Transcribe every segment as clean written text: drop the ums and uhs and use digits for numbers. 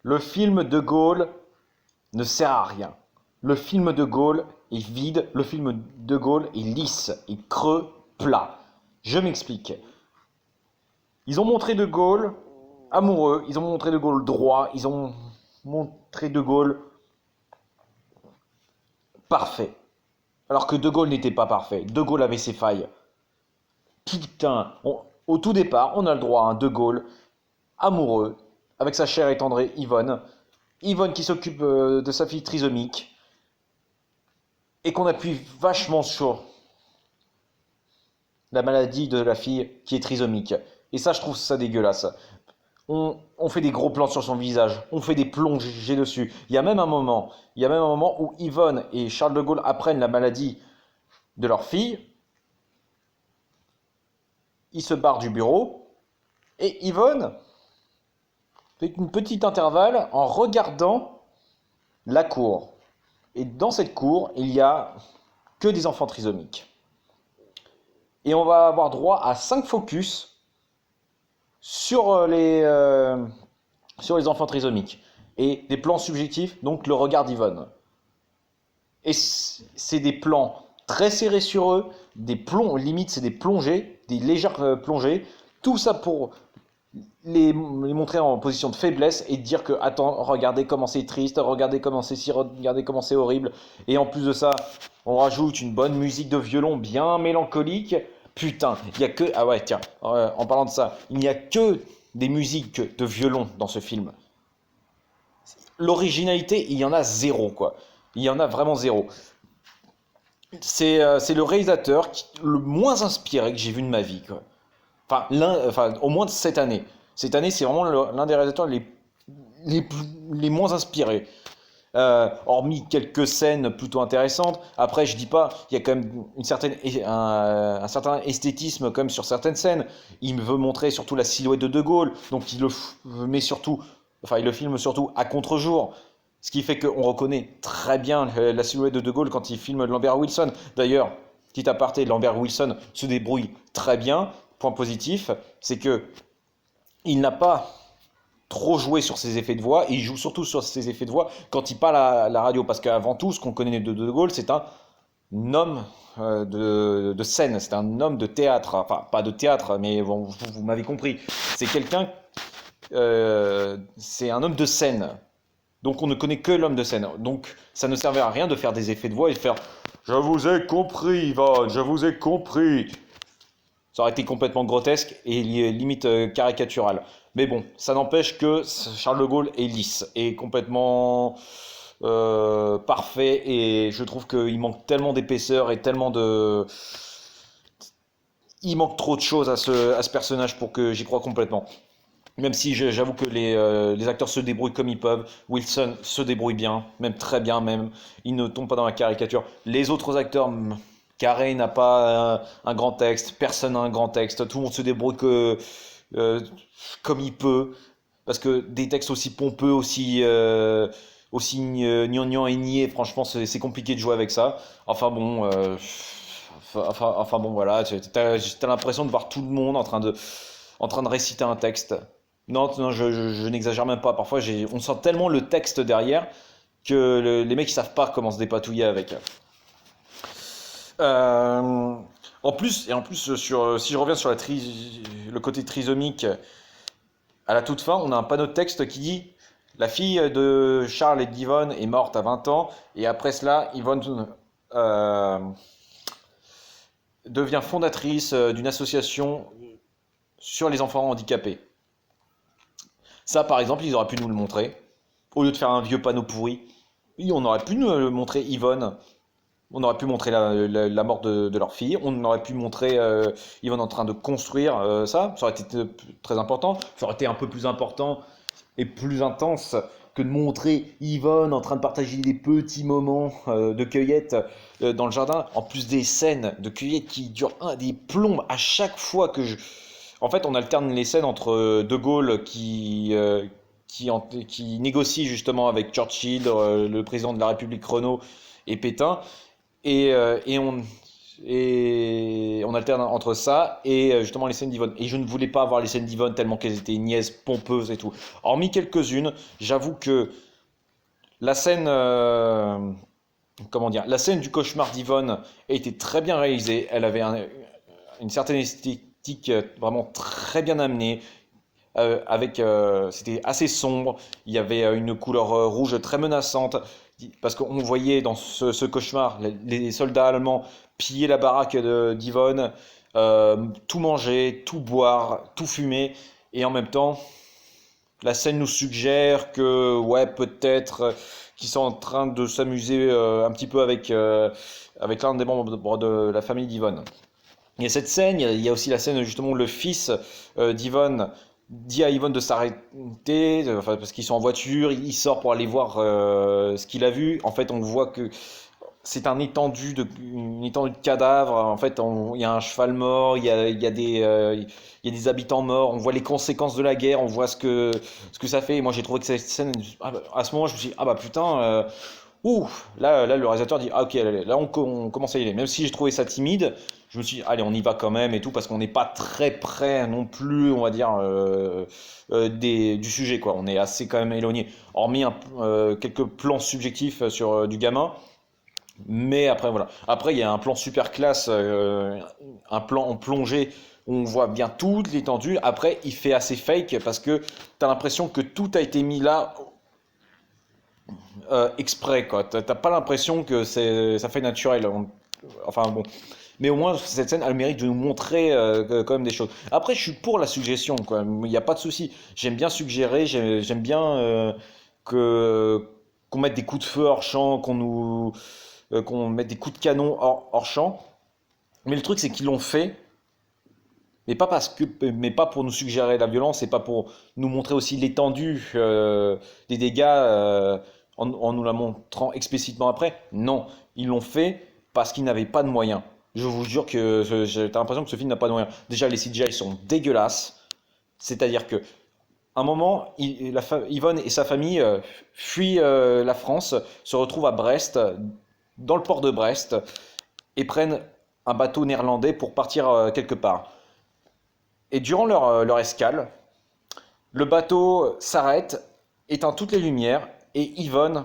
Le film De Gaulle ne sert à rien. Le film De Gaulle est vide, le film De Gaulle est lisse, est creux, plat. Je m'explique. Ils ont montré De Gaulle amoureux, ils ont montré De Gaulle droit, ils ont montré De Gaulle parfait. Alors que De Gaulle n'était pas parfait. De Gaulle avait ses failles. Putain, au tout départ, on a le droit à un De Gaulle amoureux, avec sa chère et tendre Yvonne. Yvonne qui s'occupe de sa fille trisomique, et qu'on appuie vachement sur la maladie de la fille qui est trisomique. Et ça, je trouve ça dégueulasse. On fait des gros plans sur son visage, on fait des plongées dessus. Il y a même un moment où Yvonne et Charles de Gaulle apprennent la maladie de leur fille. Ils se barrent du bureau et Yvonne fait une petite intervalle en regardant la cour. Et dans cette cour, il y a que des enfants trisomiques. Et on va avoir droit à 5 focus sur les enfants trisomiques. Et des plans subjectifs, donc le regard d'Yvonne. Et c'est des plans très serrés sur eux, des plombs, limite c'est des plongées, des légères plongées. Tout ça pour les montrer en position de faiblesse et dire que, attends, regardez comment c'est triste, regardez comment c'est si, regardez comment c'est horrible. Et en plus de ça, on rajoute une bonne musique de violon bien mélancolique. Putain, il y a que... Ah ouais, tiens, en parlant de ça, il n'y a que des musiques de violon dans ce film. L'originalité, il y en a zéro, quoi. Il y en a vraiment zéro. C'est le réalisateur le moins inspiré que j'ai vu de ma vie, quoi. Enfin, au moins de cette année. Cette année, c'est vraiment l'un des réalisateurs les moins inspirés. Hormis quelques scènes plutôt intéressantes. Après, je dis pas, il y a quand même un certain esthétisme comme sur certaines scènes. Il veut montrer surtout la silhouette de De Gaulle, donc il le filme surtout à contre-jour. Ce qui fait qu'on reconnaît très bien la silhouette de De Gaulle quand il filme Lambert Wilson. D'ailleurs, petit aparté, Lambert Wilson se débrouille très bien. Point positif, c'est que il n'a pas trop joué sur ses effets de voix, et il joue surtout sur ses effets de voix quand il parle à la radio, parce qu'avant tout, ce qu'on connaît de Gaulle, c'est un homme de scène, c'est un homme de théâtre, enfin pas de théâtre, mais bon, vous m'avez compris, c'est un homme de scène, donc on ne connaît que l'homme de scène, donc ça ne servait à rien de faire des effets de voix et de faire « Je vous ai compris, Ivan, je vous ai compris ». Ça aurait été complètement grotesque et limite caricatural. Mais bon, ça n'empêche que Charles de Gaulle est lisse et complètement parfait. Et je trouve qu'il manque tellement d'épaisseur et tellement de... Il manque trop de choses à ce personnage pour que j'y croie complètement. Même si j'avoue que les acteurs se débrouillent comme ils peuvent. Wilson se débrouille bien, même très bien même. Il ne tombe pas dans la caricature. Les autres acteurs... Carré n'a pas un grand texte, personne n'a un grand texte, tout le monde se débrouille comme il peut, parce que des textes aussi pompeux, aussi gnangnan et niais, franchement c'est compliqué de jouer avec ça. Enfin bon, voilà, t'as l'impression de voir tout le monde en train de réciter un texte. Non, non, je n'exagère même pas, parfois on sent tellement le texte derrière que les mecs ils savent pas comment se dépatouiller avec. En plus, si je reviens sur le côté trisomique, à la toute fin, on a un panneau de texte qui dit la fille de Charles et d'Yvonne est morte à 20 ans, et après cela, Yvonne devient fondatrice d'une association sur les enfants handicapés. Ça, par exemple, ils auraient pu nous le montrer, au lieu de faire un vieux panneau pourri. Oui, on aurait pu nous le montrer Yvonne. On aurait pu montrer la mort de leur fille. On aurait pu montrer Yvonne en train de construire ça. Ça aurait été très important. Ça aurait été un peu plus important et plus intense que de montrer Yvonne en train de partager des petits moments de cueillette dans le jardin. En plus des scènes de cueillette qui durent des plombes à chaque fois que je... En fait, on alterne les scènes entre De Gaulle qui négocie justement avec Churchill, le président de la République Renault, et Pétain. Et Et on alterne entre ça et justement les scènes d'Yvonne. Et je ne voulais pas avoir les scènes d'Yvonne tellement qu'elles étaient niaises, pompeuses et tout. Hormis quelques-unes, j'avoue que la scène, comment dire, la scène du cauchemar d'Yvonne était très bien réalisée. Elle avait une certaine esthétique vraiment très bien amenée. C'était assez sombre. Il y avait une couleur rouge très menaçante parce qu'on voyait dans ce cauchemar les soldats allemands piller la baraque d'Yvonne, tout manger, tout boire, tout fumer, et en même temps, la scène nous suggère que ouais peut-être qu'ils sont en train de s'amuser un petit peu avec l'un des membres de la famille d'Yvonne. Il y a cette scène, il y a aussi la scène justement où le fils d'Yvonne dit à Yvonne de s'arrêter, enfin, parce qu'ils sont en voiture, il sort pour aller voir ce qu'il a vu. En fait, on voit que c'est une étendue de cadavres. En fait, il y a un cheval mort, il y a des habitants morts. On voit les conséquences de la guerre, on voit ce que ça fait. Et moi, j'ai trouvé que cette scène, à ce moment, je me suis dit, ah bah putain, ouh, là, le réalisateur dit, ah ok, là, on commence à y aller. Même si j'ai trouvé ça timide, je me suis dit, allez, on y va quand même et tout, parce qu'on n'est pas très près non plus, on va dire, du sujet, quoi. On est assez quand même éloigné. Hormis quelques plans subjectifs sur du gamin. Mais après, voilà. Après, il y a un plan super classe, un plan en plongée où on voit bien toute l'étendue. Après, il fait assez fake parce que tu as l'impression que tout a été mis là exprès, quoi. T'as pas l'impression que ça fait naturel. Enfin bon. Mais au moins, cette scène a le mérite de nous montrer quand même des choses. Après, je suis pour la suggestion, quoi. Il n'y a pas de souci. J'aime bien suggérer, j'aime bien que qu'on mette des coups de feu hors champ, qu'on mette des coups de canon hors champ. Mais le truc, c'est qu'ils l'ont fait, mais pas pour nous suggérer la violence, et pas pour nous montrer aussi l'étendue des dégâts en nous la montrant explicitement après. Non, ils l'ont fait parce qu'ils n'avaient pas de moyens. Je vous jure que j'ai l'impression que ce film n'a pas de moyens. Déjà, les CGI sont dégueulasses. C'est-à-dire que un moment, Yvonne et sa famille fuient la France, se retrouvent à Brest, dans le port de Brest, et prennent un bateau néerlandais pour partir quelque part. Et durant leur escale, le bateau s'arrête, éteint toutes les lumières, et Yvonne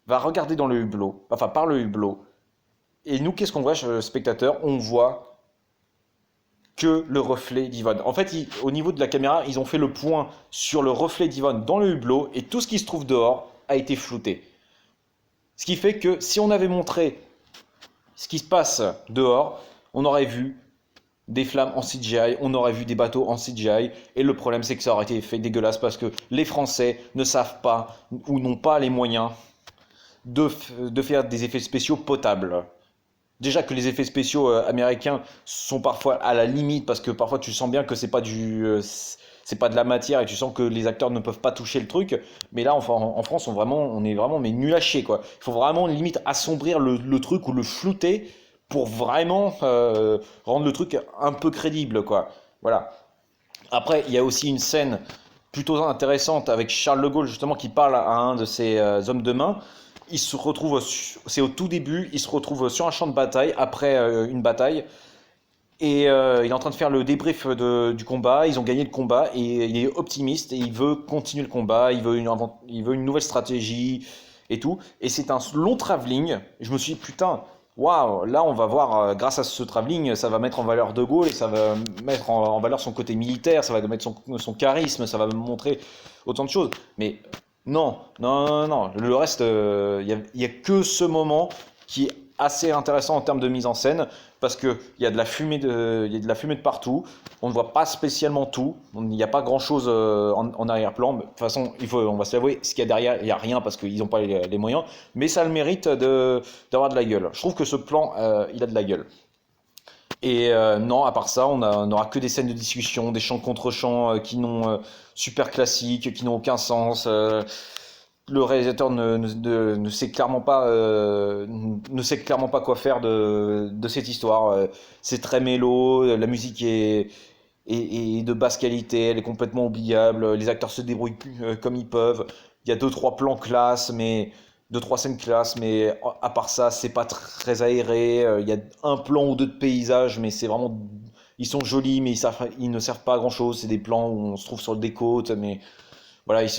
va regarder dans le hublot, enfin par le hublot. Et nous, qu'est-ce qu'on voit, spectateur? On voit que le reflet d'Yvonne. En fait, au niveau de la caméra, ils ont fait le point sur le reflet d'Yvonne dans le hublot, et tout ce qui se trouve dehors a été flouté. Ce qui fait que si on avait montré ce qui se passe dehors, on aurait vu des flammes en CGI, on aurait vu des bateaux en CGI, et le problème c'est que ça aurait été fait dégueulasse parce que les Français ne savent pas ou n'ont pas les moyens de faire des effets spéciaux potables. Déjà que les effets spéciaux américains sont parfois à la limite parce que parfois tu sens bien que c'est pas de la matière et tu sens que les acteurs ne peuvent pas toucher le truc. Mais là, en France, on est vraiment mais nul à chier quoi. Il faut vraiment limite assombrir le truc ou le flouter pour vraiment rendre le truc un peu crédible quoi. Voilà. Après, il y a aussi une scène plutôt intéressante avec Charles de Gaulle justement qui parle à un de ses hommes de main. Il se retrouve, c'est au tout début, il se retrouve sur un champ de bataille après une bataille et il est en train de faire le débrief du combat. Ils ont gagné le combat et il est optimiste et il veut continuer le combat. Il veut une nouvelle stratégie et tout. Et c'est un long travelling. Je me suis dit putain, waouh, là on va voir grâce à ce travelling, ça va mettre en valeur De Gaulle et ça va mettre en valeur son côté militaire, ça va mettre son charisme, ça va me montrer autant de choses. Mais non, non, non, non. Le reste, y a que ce moment qui est assez intéressant en termes de mise en scène parce que il y a de la fumée il y a de la fumée de partout. On ne voit pas spécialement tout. Il n'y a pas grand-chose en arrière-plan. De toute façon, on va se l'avouer, ce qu'il y a derrière, il n'y a rien parce qu'ils n'ont pas les moyens. Mais ça a le mérite d'avoir de la gueule. Je trouve que ce plan, il a de la gueule. Et non, à part ça, on n'aura que des scènes de discussion, des chants contre chants qui n'ont super classiques, qui n'ont aucun sens. Le réalisateur ne sait clairement pas quoi faire de cette histoire. C'est très mélo, la musique est de basse qualité, elle est complètement oubliable. Les acteurs se débrouillent comme ils peuvent. Il y a deux trois plans classe, mais deux, trois scènes classe, mais à part ça, c'est pas très aéré. Il y a un plan ou deux de paysage, mais c'est vraiment. Ils sont jolis, mais ils ne servent pas à grand chose. C'est des plans où on se trouve sur des côtes, mais voilà, ils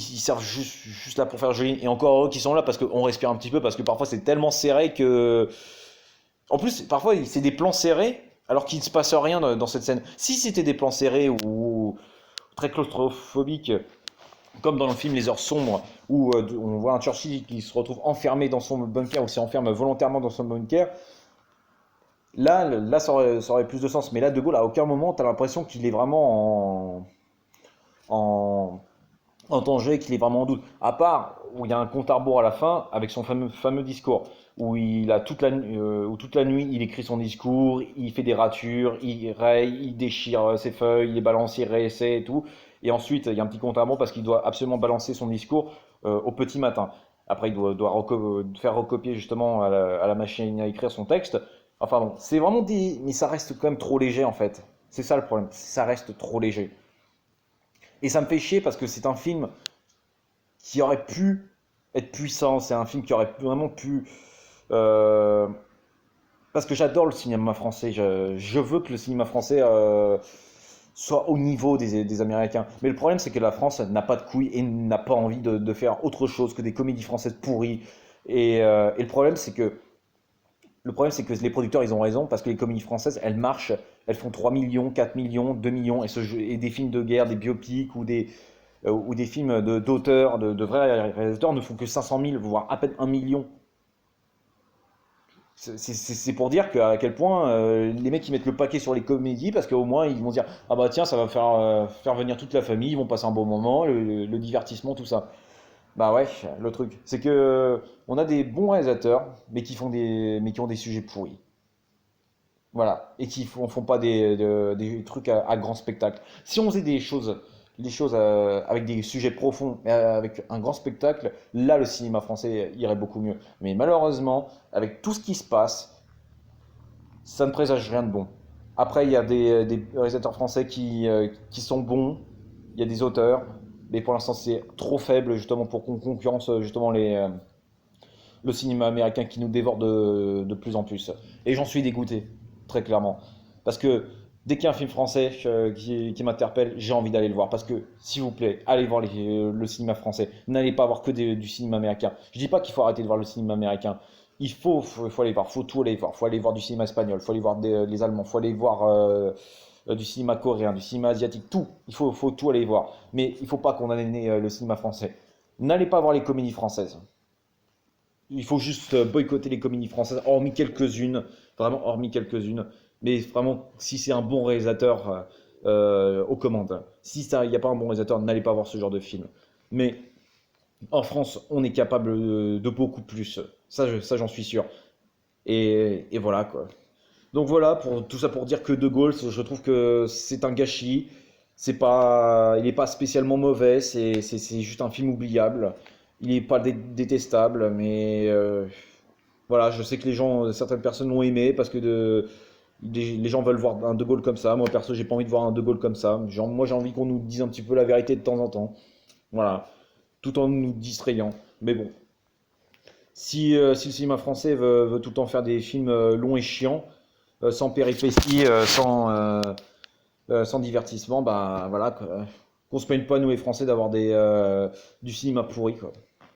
servent juste là pour faire joli. Et encore eux qui sont là parce qu'on respire un petit peu, parce que parfois c'est tellement serré que. En plus, parfois c'est des plans serrés, alors qu'il ne se passe rien dans cette scène. Si c'était des plans serrés ou très claustrophobiques, comme dans le film Les Heures Sombres, où on voit un Churchill qui se retrouve enfermé dans son bunker ou s'enferme volontairement dans son bunker. Là ça aurait plus de sens. Mais là, De Gaulle, à aucun moment, tu as l'impression qu'il est vraiment en, en danger, qu'il est vraiment en doute. À part où il y a un compte à rebours à la fin avec son fameux discours, où où toute la nuit il écrit son discours, il fait des ratures, il raye, il déchire ses feuilles, il les balance, il réessaie et tout. Et ensuite, il y a un petit compte à rebours parce qu'il doit absolument balancer son discours au petit matin. Après, il doit faire recopier justement à la machine à écrire son texte. Enfin bon, c'est vraiment des. Mais ça reste quand même trop léger en fait. C'est ça le problème, ça reste trop léger. Et ça me fait chier parce que c'est un film qui aurait pu être puissant, c'est un film qui aurait vraiment pu... euh, parce que j'adore le cinéma français, je veux que le cinéma français soit au niveau des Américains. Mais le problème, c'est que la France n'a pas de couilles et n'a pas envie de faire autre chose que des comédies françaises pourries. Et le problème, c'est que les producteurs, ils ont raison, parce que les comédies françaises, elles marchent, elles font 3 millions, 4 millions, 2 millions, et des films de guerre, des biopics ou des films d'auteurs, de vrais réalisateurs ne font que 500 000, voire à peine 1 million. C'est pour dire à quel point les mecs ils mettent le paquet sur les comédies parce qu'au moins ils vont dire ah bah tiens ça va faire venir toute la famille, ils vont passer un bon moment, le divertissement, tout ça. Bah ouais, le truc c'est que on a des bons réalisateurs mais qui ont des sujets pourris. Voilà, et qui font pas des trucs à grand spectacle. Si on faisait des choses avec des sujets profonds, mais avec un grand spectacle, là le cinéma français irait beaucoup mieux. Mais malheureusement, avec tout ce qui se passe, ça ne présage rien de bon. Après, il y a des réalisateurs français qui sont bons, il y a des auteurs, mais pour l'instant c'est trop faible justement pour qu'on concurrence justement le cinéma américain qui nous dévore de plus en plus. Et j'en suis dégoûté, très clairement. Parce que dès qu'il y a un film français qui m'interpelle, j'ai envie d'aller le voir. Parce que, s'il vous plaît, allez voir le cinéma français. N'allez pas voir que du cinéma américain. Je dis pas qu'il faut arrêter de voir le cinéma américain. Faut aller voir, faut tout aller voir. Faut aller voir du cinéma espagnol, faut aller voir les Allemands, faut aller voir du cinéma coréen, du cinéma asiatique, tout. Faut tout aller voir. Mais il faut pas condamner le cinéma français. N'allez pas voir les comédies françaises. Il faut juste boycotter les comédies françaises, hormis quelques-unes, vraiment hormis quelques-unes. Mais vraiment, si c'est un bon réalisateur aux commandes, si il n'y a pas un bon réalisateur, n'allez pas voir ce genre de film. Mais en France, on est capable de beaucoup plus. Ça, j'en suis sûr. Et voilà quoi. Donc voilà, pour tout ça pour dire que De Gaulle, je trouve que c'est un gâchis. Il n'est pas spécialement mauvais, c'est juste un film oubliable. Il n'est pas détestable, mais voilà, je sais que certaines personnes l'ont aimé parce que les gens veulent voir un De Gaulle comme ça. Moi perso, j'ai pas envie de voir un De Gaulle comme ça. Moi, j'ai envie qu'on nous dise un petit peu la vérité de temps en temps. Voilà, tout en nous distrayant. Mais bon, si le cinéma français veut tout le temps faire des films longs et chiants, sans péripéties, sans divertissement, bah voilà, quoi. Qu'on se plaigne pas, nous les Français, d'avoir du cinéma pourri, quoi.